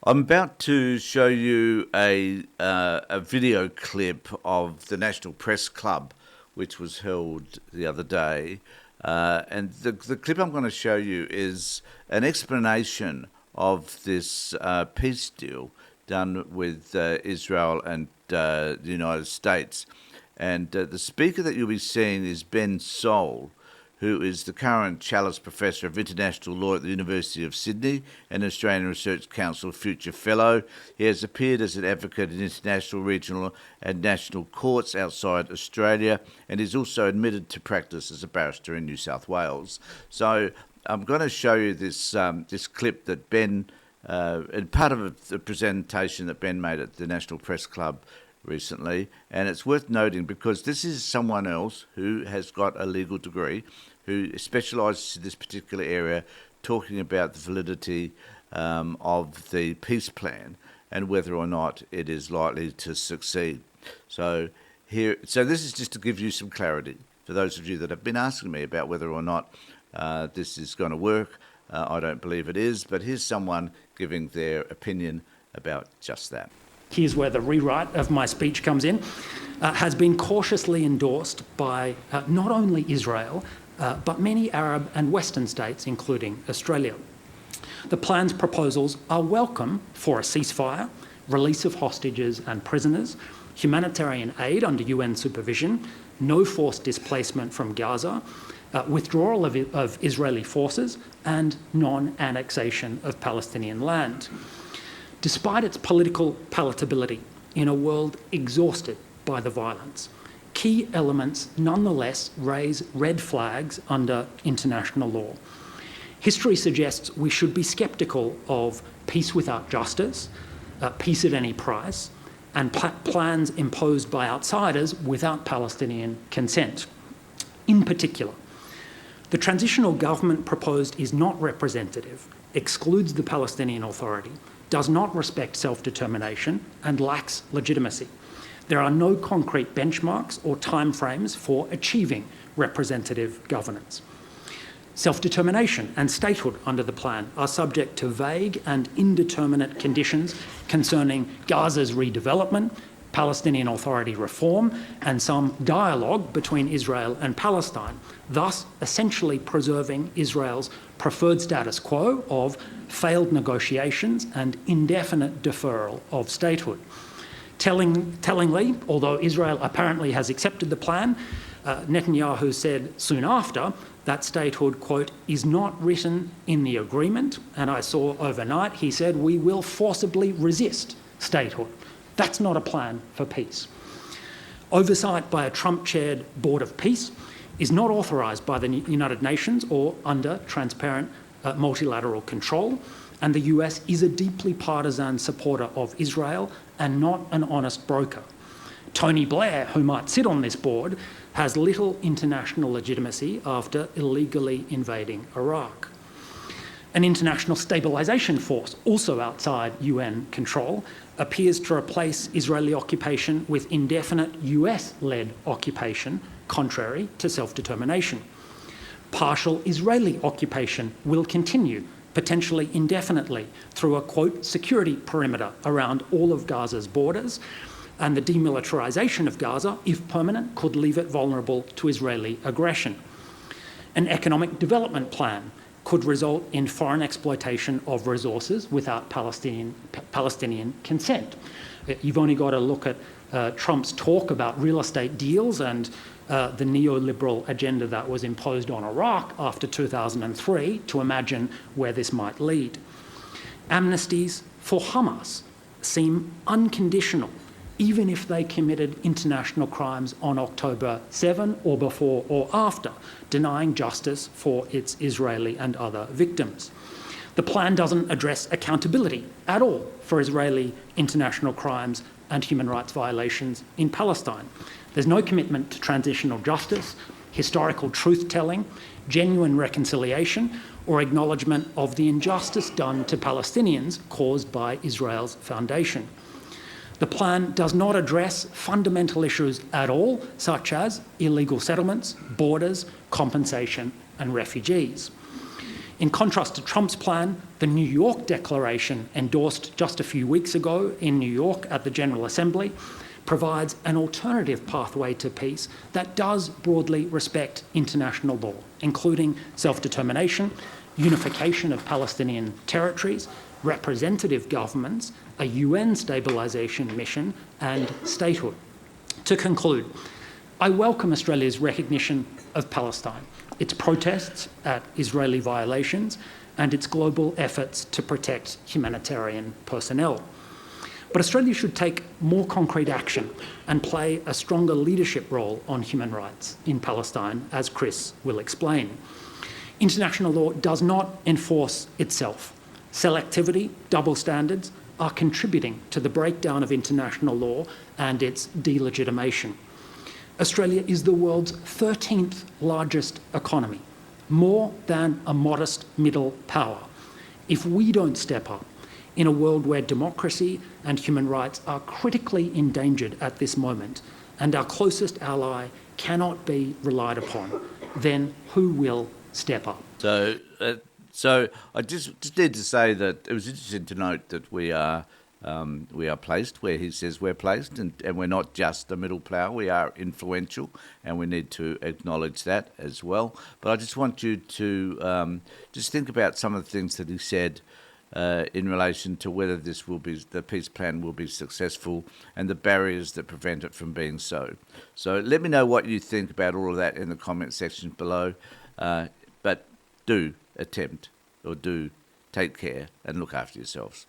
I'm about to show you a video clip of the National Press Club, which was held the other day. And the clip I'm going to show you is an explanation of this peace deal done with Israel and the United States. And the speaker that you'll be seeing is Ben Soul, who is the current Challis Professor of International Law at the University of Sydney and Australian Research Council Future Fellow. He has appeared as an advocate in international, regional and national courts outside Australia, and is also admitted to practice as a barrister in New South Wales. So I'm going to show you this clip that Ben, and part of the presentation that Ben made at the National Press Club recently, and it's worth noting because this is someone else who has got a legal degree, who specialises in this particular area, talking about the validity of the peace plan and whether or not it is likely to succeed. So this is just to give you some clarity for those of you that have been asking me about whether or not this is going to work. I don't believe it is, but here's someone giving their opinion about just that. Here's where the rewrite of my speech comes in, has been cautiously endorsed by not only Israel, but many Arab and Western states, including Australia. The plan's proposals are welcome for a ceasefire, release of hostages and prisoners, humanitarian aid under UN supervision, no forced displacement from Gaza, withdrawal of Israeli forces, and non-annexation of Palestinian land. Despite its political palatability in a world exhausted by the violence, key elements nonetheless raise red flags under international law. History suggests we should be sceptical of peace without justice, peace at any price, and plans imposed by outsiders without Palestinian consent. In particular, the transitional government proposed is not representative, excludes the Palestinian Authority, does not respect self-determination, and lacks legitimacy. There are no concrete benchmarks or timeframes for achieving representative governance. Self-determination and statehood under the plan are subject to vague and indeterminate conditions concerning Gaza's redevelopment, Palestinian Authority reform, and some dialogue between Israel and Palestine, thus essentially preserving Israel's preferred status quo of failed negotiations and indefinite deferral of statehood. Tellingly, although Israel apparently has accepted the plan, Netanyahu said soon after that statehood, quote, is not written in the agreement, and I saw overnight he said we will forcibly resist statehood. That's not a plan for peace. Oversight by a Trump-chaired Board of Peace is not authorised by the United Nations or under transparent multilateral control, and the US is a deeply partisan supporter of Israel and not an honest broker. Tony Blair, who might sit on this board, has little international legitimacy after illegally invading Iraq. An international stabilisation force, also outside UN control, appears to replace Israeli occupation with indefinite US-led occupation, contrary to self-determination. Partial Israeli occupation will continue, potentially indefinitely, through a, quote, security perimeter around all of Gaza's borders, and the demilitarisation of Gaza, if permanent, could leave it vulnerable to Israeli aggression. An economic development plan could result in foreign exploitation of resources without Palestinian consent. You've only got to look at Trump's talk about real estate deals and the neoliberal agenda that was imposed on Iraq after 2003 to imagine where this might lead. Amnesties for Hamas seem unconditional, even if they committed international crimes on October 7 or before or after, denying justice for its Israeli and other victims. The plan doesn't address accountability at all for Israeli international crimes and human rights violations in Palestine. There's no commitment to transitional justice, historical truth-telling, genuine reconciliation, or acknowledgement of the injustice done to Palestinians caused by Israel's foundation. The plan does not address fundamental issues at all, such as illegal settlements, borders, compensation, and refugees. In contrast to Trump's plan, the New York Declaration, endorsed just a few weeks ago in New York at the General Assembly, provides an alternative pathway to peace that does broadly respect international law, including self-determination, unification of Palestinian territories, representative governments, a UN stabilisation mission, and statehood. To conclude, I welcome Australia's recognition of Palestine, its protests at Israeli violations, and its global efforts to protect humanitarian personnel. But Australia should take more concrete action and play a stronger leadership role on human rights in Palestine, as Chris will explain. International law does not enforce itself. Selectivity, double standards are contributing to the breakdown of international law and its delegitimation. Australia is the world's 13th largest economy, more than a modest middle power. If we don't step up in a world where democracy and human rights are critically endangered at this moment, and our closest ally cannot be relied upon, then who will step up? So I just need to say that it was interesting to note that we are placed where he says we're placed, and we're not just a middle power. We are influential, and we need to acknowledge that as well. But I just want you to just think about some of the things that he said in relation to whether the peace plan will be successful, and the barriers that prevent it from being so. So let me know what you think about all of that in the comment section below. But do attempt, or do take care and look after yourselves.